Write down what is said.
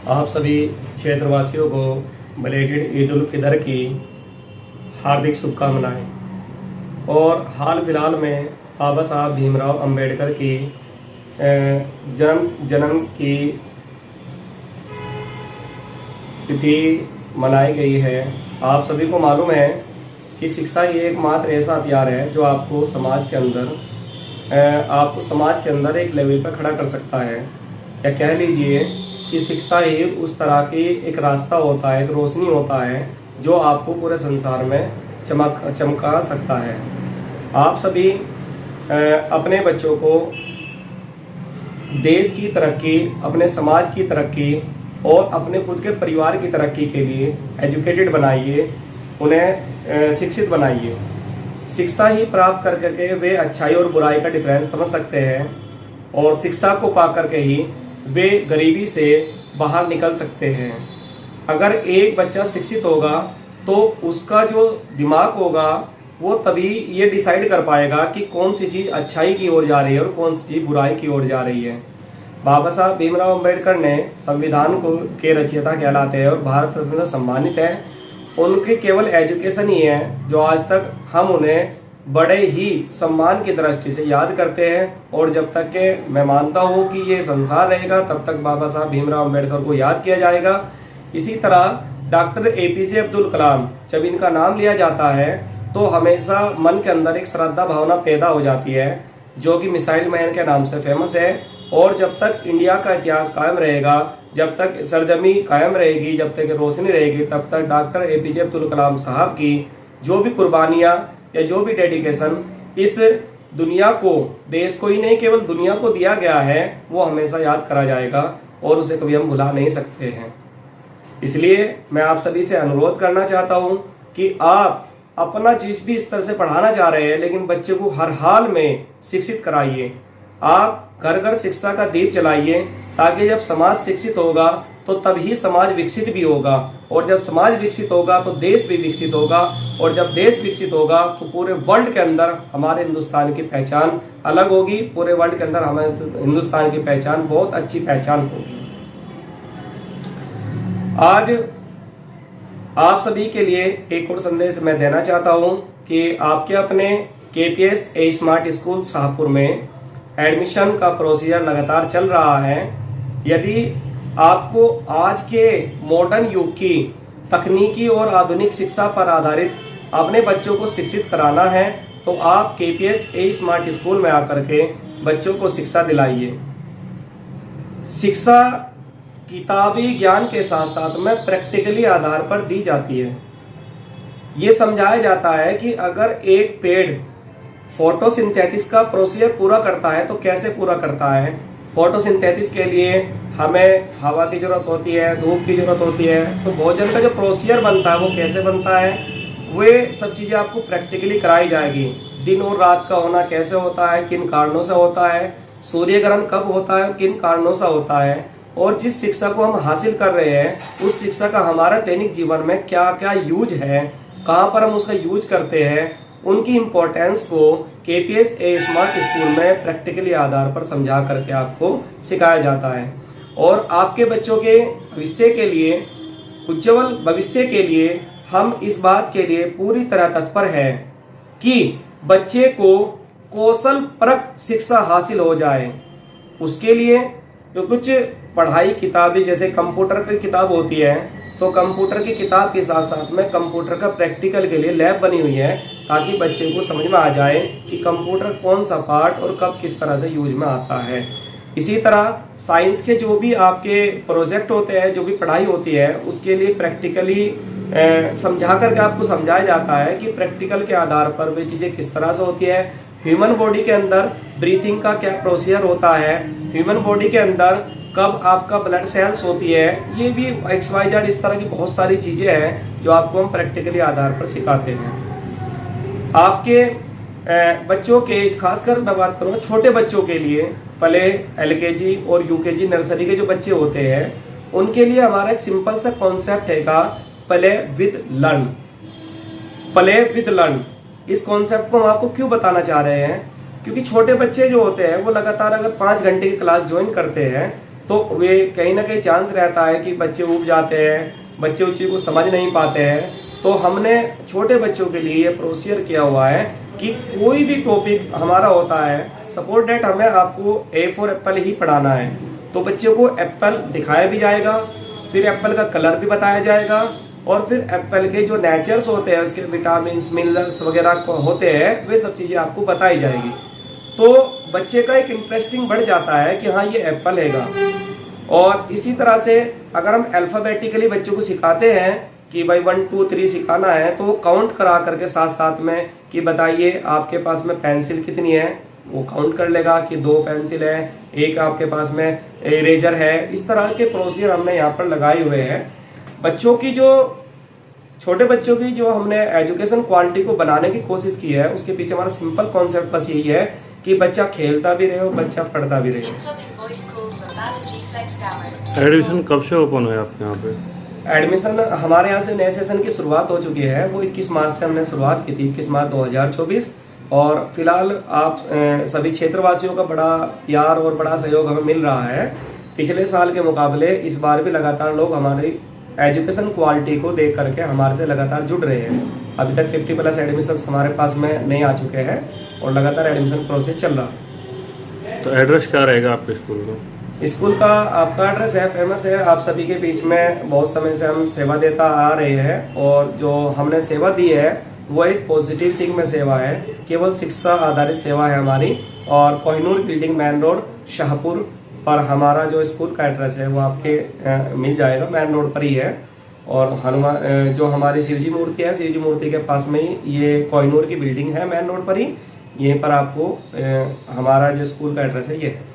आप सभी क्षेत्रवासियों को बलेटेड ईद उल फितर की हार्दिक शुभकामनाएं। और हाल फिलहाल में बाबा साहब भीमराव अंबेडकर की जन्म की तिथि मनाई गई है। आप सभी को मालूम है कि शिक्षा ही एकमात्र ऐसा हथियार है जो आपको समाज के अंदर एक लेवल पर खड़ा कर सकता है। या कह लीजिए कि शिक्षा ही उस तरह की एक रास्ता होता है, एक रोशनी होता है जो आपको पूरे संसार में चमका सकता है। आप सभी अपने बच्चों को देश की तरक्की, अपने समाज की तरक्की और अपने खुद के परिवार की तरक्की के लिए एजुकेटेड बनाइए, उन्हें शिक्षित बनाइए। शिक्षा ही प्राप्त कर करके वे अच्छाई और बुराई का डिफरेंस समझ सकते हैं और शिक्षा को पा करके ही वे गरीबी से बाहर निकल सकते हैं। अगर एक बच्चा शिक्षित होगा तो उसका जो दिमाग होगा वो तभी ये डिसाइड कर पाएगा कि कौन सी चीज़ अच्छाई की ओर जा रही है और कौन सी चीज़ बुराई की ओर जा रही है। बाबा साहब भीमराव अंबेडकर ने संविधान को के रचयिता कहलाते हैं और भारत रत्न से सम्मानित है। उनकी केवल एजुकेशन ही है जो आज तक हम उन्हें बड़े ही सम्मान की दृष्टि से याद करते हैं। और जब तक के मैं मानता हूँ कि ये संसार रहेगा तब तक बाबा साहब भीमराव अंबेडकर को याद किया जाएगा। इसी तरह डॉक्टर APJ अब्दुल कलाम, जब इनका नाम लिया जाता है तो हमेशा मन के अंदर एक श्रद्धा भावना पैदा हो जाती है, जो कि मिसाइल मैन के नाम से फेमस है। और जब तक इंडिया का इतिहास कायम रहेगा, जब तक सरजमी कायम रहेगी, जब तक रोशनी रहेगी, तब तक डॉक्टर APJ अब्दुल कलाम साहब की जो भी कुर्बानियाँ या जो भी डेडिकेशन इस दुनिया को, देश को ही नहीं केवल दुनिया को दिया गया है, वो हमेशा याद करा जाएगा और उसे कभी हम भुला नहीं सकते हैं। इसलिए मैं आप सभी से अनुरोध करना चाहता हूँ कि आप अपना जिस भी स्तर से पढ़ाना चाह रहे हैं, लेकिन बच्चे को हर हाल में शिक्षित कराइए। आप घर घर शिक्षा का दीप जलाइए, ताकि जब समाज शिक्षित होगा तो तभी समाज विकसित भी होगा, और जब समाज विकसित होगा तो देश भी विकसित होगा, और जब देश विकसित होगा तो पूरे वर्ल्ड के अंदर हमारे हिंदुस्तान की पहचान अलग होगी। पूरे वर्ल्ड के अंदर हमारे हिंदुस्तान की पहचान बहुत अच्छी पहचान होगी। आज आप सभी के लिए एक और संदेश मैं देना चाहता हूं कि आपके अपने KPS ए स्मार्ट स्कूल शाहपुर में एडमिशन का प्रोसीजर लगातार चल रहा है। यदि आपको आज के मॉडर्न युग की तकनीकी और आधुनिक शिक्षा पर आधारित अपने बच्चों को शिक्षित कराना है तो आप KPS ए स्मार्ट स्कूल में आकर के बच्चों को शिक्षा दिलाइए। शिक्षा किताबी ज्ञान के साथ साथ में प्रैक्टिकली आधार पर दी जाती है। ये समझाया जाता है कि अगर एक पेड़ फोटोसिंथेसिस का प्रोसीजर पूरा करता है तो कैसे पूरा करता है। फोटोसिंथेसिस के लिए हमें हवा की जरूरत होती है, धूप की जरूरत होती है, तो भोजन का जो प्रोसीजर बनता है वो कैसे बनता है, वे सब चीज़ें आपको प्रैक्टिकली कराई जाएगी। दिन और रात का होना कैसे होता है, किन कारणों से होता है, सूर्य ग्रहण कब होता है, किन कारणों से होता है, और जिस शिक्षा को हम हासिल कर रहे हैं उस शिक्षा का हमारा दैनिक जीवन में क्या क्या यूज है, कहाँ पर हम उसका यूज करते हैं, उनकी इम्पोर्टेंस को KPS ए स्मार्ट स्कूल में प्रैक्टिकली आधार पर समझा करके आपको सिखाया जाता है। और आपके बच्चों के भविष्य के लिए, उज्ज्वल भविष्य के लिए हम इस बात के लिए पूरी तरह तत्पर है कि बच्चे को कौशल परक शिक्षा हासिल हो जाए। उसके लिए तो कुछ पढ़ाई किताबें, जैसे कंप्यूटर की किताब होती है, तो कंप्यूटर की किताब के साथ साथ में कंप्यूटर का प्रैक्टिकल के लिए लैब बनी हुई है, ताकि बच्चे को समझ में आ जाए कि कंप्यूटर कौन सा पार्ट और कब किस तरह से यूज में आता है। इसी तरह साइंस के जो भी आपके प्रोजेक्ट होते हैं, जो भी पढ़ाई होती है, उसके लिए प्रैक्टिकली समझा करके आपको समझाया जाता है कि प्रैक्टिकल के आधार पर वे चीज़ें किस तरह से होती है। ह्यूमन बॉडी के अंदर ब्रीथिंग का क्या प्रोसीजर होता है, ह्यूमन बॉडी के अंदर कब आपका ब्लड सेल्स होती है, ये भी XYZ इस तरह की बहुत सारी चीज़ें हैं जो आपको हम प्रैक्टिकली आधार पर सिखाते हैं। आपके बच्चों के, खासकर मैं बात करूँ छोटे बच्चों के लिए, पहले LKG और UKG नर्सरी के जो बच्चे होते हैं, उनके लिए हमारा एक सिंपल सा कॉन्सेप्ट है का play with learn. Play with learn, इस कॉन्सेप्ट को हम आपको क्यों बताना चाह रहे हैं, क्योंकि छोटे बच्चे जो होते हैं वो लगातार अगर 5 घंटे की क्लास ज्वाइन करते हैं तो वे कहीं ना कहीं चांस रहता है कि बच्चे ऊब जाते हैं, बच्चे उस चीज़ को समझ नहीं पाते हैं। तो हमने छोटे बच्चों के लिए ये प्रोसीजर किया हुआ है कि कोई भी टॉपिक हमारा होता है, सपोज डेट हमें आपको ए फॉर एप्पल ही पढ़ाना है, तो बच्चों को एप्पल दिखाया भी जाएगा, फिर एप्पल का कलर भी बताया जाएगा, और फिर एप्पल के जो नेचर्स होते हैं, उसके विटामिन मिनरल्स वगैरह होते हैं, वे सब चीज़ें आपको बताई जाएगी। तो बच्चे का एक इंटरेस्टिंग बढ़ जाता है कि हाँ ये एप्पल हैगा। और इसी तरह से अगर हम अल्फ़ाबेटिकली बच्चों को सिखाते हैं कि भाई 1 2 3 सिखाना है, तो वो काउंट करा करके साथ साथ में कि बताइए आपके पास में पेंसिल कितनी है, वो काउंट कर लेगा कि 2 पेंसिल है, एक आपके पास में इरेजर है। इस तरह के प्रोसीजर हमने यहाँ पर लगाए हुए हैं। बच्चों की जो छोटे बच्चों की जो हमने एजुकेशन क्वालिटी को बनाने की कोशिश की है, उसके पीछे हमारा सिंपल कॉन्सेप्ट बस यही है कि बच्चा खेलता भी रहे और बच्चा पढ़ता भी रहे। एडमिशन कब से ओपन हुआ आपके यहाँ पे? एडमिशन हमारे यहाँ से नए सेशन की शुरुआत हो चुकी है, वो 21 मार्च से हमने शुरुआत की थी, 21 मार्च 2024। और फिलहाल आप सभी क्षेत्रवासियों का बड़ा प्यार और बड़ा सहयोग हमें मिल रहा है। पिछले साल के मुकाबले इस बार भी लगातार लोग हमारी एजुकेशन क्वालिटी को देख करके हमारे से लगातार जुड़ रहे हैं। अभी तक 50+ एडमिशन हमारे पास में नहीं आ चुके हैं और लगातार एडमिशन प्रोसेस चल रहा है। तो एड्रेस क्या रहेगा आपके स्कूल का? स्कूल का आपका एड्रेस है, फेमस है, आप सभी के बीच में बहुत समय से हम सेवा देता आ रहे हैं, और जो हमने सेवा दी है वो एक पॉजिटिव थिंग में सेवा है, केवल शिक्षा आधारित सेवा है हमारी। और Kohinoor building main road Shahpur पर हमारा जो स्कूल का एड्रेस है वो आपके मिल जाएगा, मेन रोड पर ही है। और हनुमान जो हमारी शिवजी मूर्ति है, शिवजी मूर्ति के पास में ही ये कोहिनूर की बिल्डिंग है, मेन रोड पर ही। यहीं पर आपको हमारा जो स्कूल का एड्रेस है ये है।